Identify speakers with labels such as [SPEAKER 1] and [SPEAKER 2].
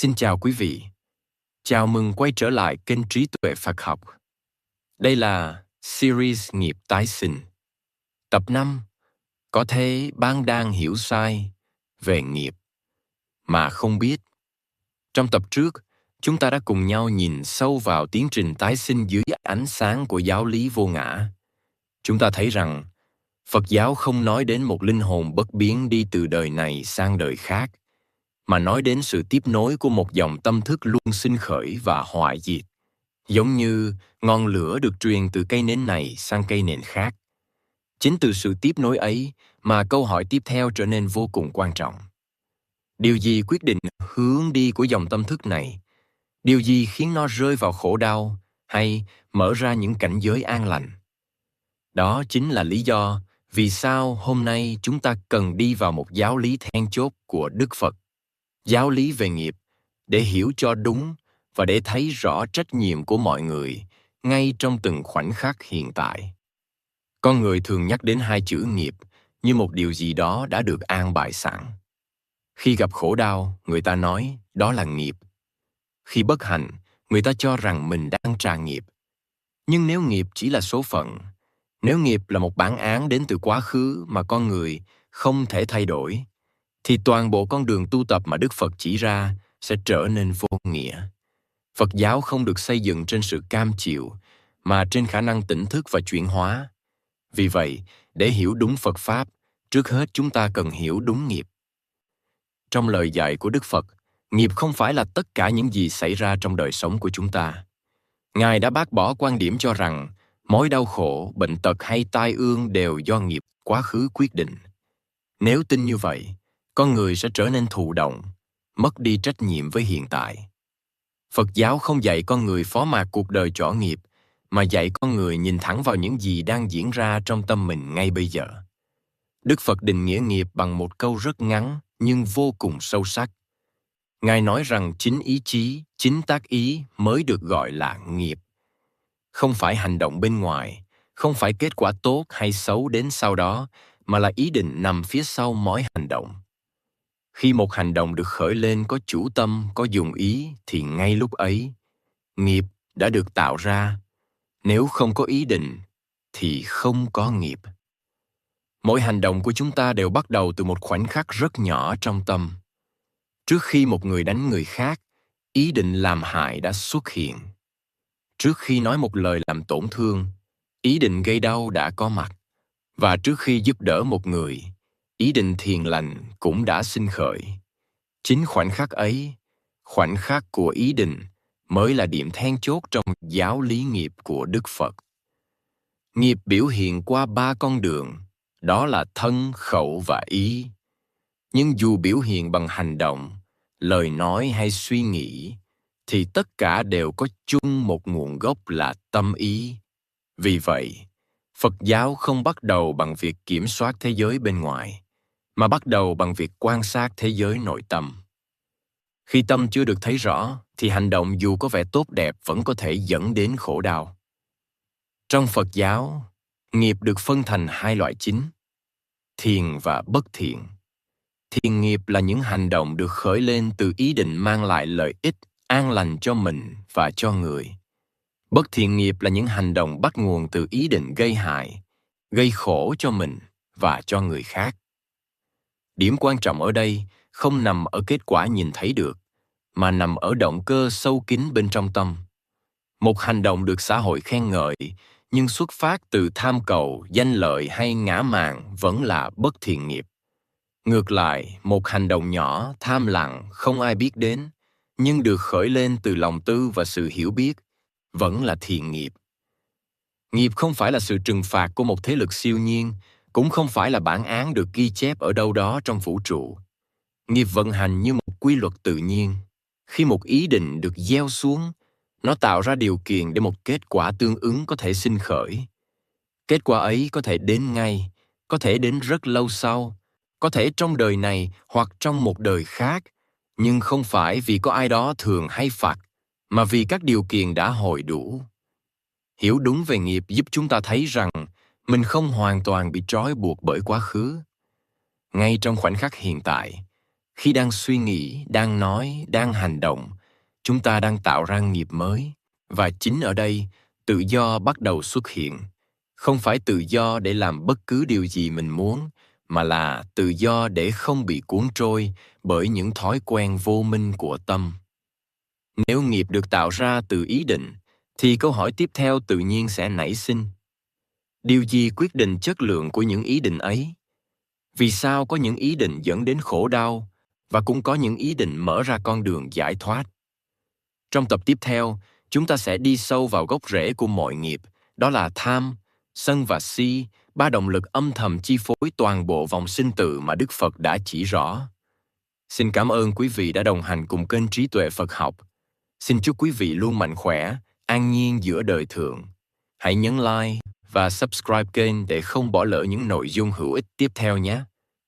[SPEAKER 1] Xin chào quý vị. Chào mừng quay trở lại kênh Trí tuệ Phật học. Đây là series nghiệp tái sinh. Tập 5. Có thể bạn đang hiểu sai về nghiệp mà không biết. Trong tập trước, chúng ta đã cùng nhau nhìn sâu vào tiến trình tái sinh dưới ánh sáng của giáo lý vô ngã. Chúng ta thấy rằng Phật giáo không nói đến một linh hồn bất biến đi từ đời này sang đời khác, mà nói đến sự tiếp nối của một dòng tâm thức luôn sinh khởi và hoại diệt, giống như ngọn lửa được truyền từ cây nến này sang cây nến khác. Chính từ sự tiếp nối ấy mà câu hỏi tiếp theo trở nên vô cùng quan trọng. Điều gì quyết định hướng đi của dòng tâm thức này? Điều gì khiến nó rơi vào khổ đau hay mở ra những cảnh giới an lành? Đó chính là lý do vì sao hôm nay chúng ta cần đi vào một giáo lý then chốt của Đức Phật, giáo lý về nghiệp, để hiểu cho đúng và để thấy rõ trách nhiệm của mọi người ngay trong từng khoảnh khắc hiện tại. Con người thường nhắc đến hai chữ nghiệp như một điều gì đó đã được an bài sẵn. Khi gặp khổ đau, người ta nói đó là nghiệp. Khi bất hạnh, người ta cho rằng mình đang trả nghiệp. Nhưng nếu nghiệp chỉ là số phận, nếu nghiệp là một bản án đến từ quá khứ mà con người không thể thay đổi, thì toàn bộ con đường tu tập mà Đức Phật chỉ ra sẽ trở nên vô nghĩa. Phật giáo không được xây dựng trên sự cam chịu, mà trên khả năng tỉnh thức và chuyển hóa. Vì vậy, để hiểu đúng Phật Pháp, trước hết chúng ta cần hiểu đúng nghiệp. Trong lời dạy của Đức Phật, nghiệp không phải là tất cả những gì xảy ra trong đời sống của chúng ta. Ngài đã bác bỏ quan điểm cho rằng mối đau khổ, bệnh tật hay tai ương đều do nghiệp quá khứ quyết định. Nếu tin như vậy, con người sẽ trở nên thụ động, mất đi trách nhiệm với hiện tại. Phật giáo không dạy con người phó mặc cuộc đời trỏ nghiệp, mà dạy con người nhìn thẳng vào những gì đang diễn ra trong tâm mình ngay bây giờ. Đức Phật định nghĩa nghiệp bằng một câu rất ngắn nhưng vô cùng sâu sắc. Ngài nói rằng chính ý chí, chính tác ý mới được gọi là nghiệp. Không phải hành động bên ngoài, không phải kết quả tốt hay xấu đến sau đó, mà là ý định nằm phía sau mỗi hành động. Khi một hành động được khởi lên có chủ tâm, có dụng ý, thì ngay lúc ấy, nghiệp đã được tạo ra. Nếu không có ý định, thì không có nghiệp. Mỗi hành động của chúng ta đều bắt đầu từ một khoảnh khắc rất nhỏ trong tâm. Trước khi một người đánh người khác, ý định làm hại đã xuất hiện. Trước khi nói một lời làm tổn thương, ý định gây đau đã có mặt. Và trước khi giúp đỡ một người, ý định thiền lành cũng đã sinh khởi. Chính khoảnh khắc ấy, khoảnh khắc của ý định, mới là điểm then chốt trong giáo lý nghiệp của Đức Phật. Nghiệp biểu hiện qua 3 con đường, đó là thân, khẩu và ý. Nhưng dù biểu hiện bằng hành động, lời nói hay suy nghĩ, thì tất cả đều có chung một nguồn gốc là tâm ý. Vì vậy, Phật giáo không bắt đầu bằng việc kiểm soát thế giới bên ngoài, mà bắt đầu bằng việc quan sát thế giới nội tâm. Khi tâm chưa được thấy rõ, thì hành động dù có vẻ tốt đẹp vẫn có thể dẫn đến khổ đau. Trong Phật giáo, nghiệp được phân thành 2 loại chính: thiện và bất thiện. Thiện nghiệp là những hành động được khởi lên từ ý định mang lại lợi ích, an lành cho mình và cho người. Bất thiện nghiệp là những hành động bắt nguồn từ ý định gây hại, gây khổ cho mình và cho người khác. Điểm quan trọng ở đây không nằm ở kết quả nhìn thấy được, mà nằm ở động cơ sâu kín bên trong tâm. Một hành động được xã hội khen ngợi, nhưng xuất phát từ tham cầu, danh lợi hay ngã mạn vẫn là bất thiện nghiệp. Ngược lại, một hành động nhỏ, tham lặng, không ai biết đến, nhưng được khởi lên từ lòng tư và sự hiểu biết, vẫn là thiện nghiệp. Nghiệp không phải là sự trừng phạt của một thế lực siêu nhiên, cũng không phải là bản án được ghi chép ở đâu đó trong vũ trụ. Nghiệp vận hành như một quy luật tự nhiên. Khi một ý định được gieo xuống, nó tạo ra điều kiện để một kết quả tương ứng có thể sinh khởi. Kết quả ấy có thể đến ngay, có thể đến rất lâu sau, có thể trong đời này hoặc trong một đời khác, nhưng không phải vì có ai đó thường hay phạt, mà vì các điều kiện đã hội đủ. Hiểu đúng về nghiệp giúp chúng ta thấy rằng mình không hoàn toàn bị trói buộc bởi quá khứ. Ngay trong khoảnh khắc hiện tại, Khi đang suy nghĩ, đang nói, đang hành động, chúng ta đang tạo ra nghiệp mới. Và chính ở đây, tự do bắt đầu xuất hiện. Không phải tự do để làm bất cứ điều gì mình muốn, mà là tự do để không bị cuốn trôi bởi những thói quen vô minh của tâm. Nếu nghiệp được tạo ra từ ý định, thì câu hỏi tiếp theo tự nhiên sẽ nảy sinh. Điều gì quyết định chất lượng của những ý định ấy? Vì sao có những ý định dẫn đến khổ đau và cũng có những ý định mở ra con đường giải thoát? Trong tập tiếp theo, chúng ta sẽ đi sâu vào gốc rễ của mọi nghiệp, đó là tham, sân và si, ba động lực âm thầm chi phối toàn bộ vòng sinh tử mà Đức Phật đã chỉ rõ. Xin cảm ơn quý vị đã đồng hành cùng kênh Trí Tuệ Phật Học. Xin chúc quý vị luôn mạnh khỏe, an nhiên giữa đời thường. Hãy nhấn like và subscribe kênh để không bỏ lỡ những nội dung hữu ích tiếp theo nhé.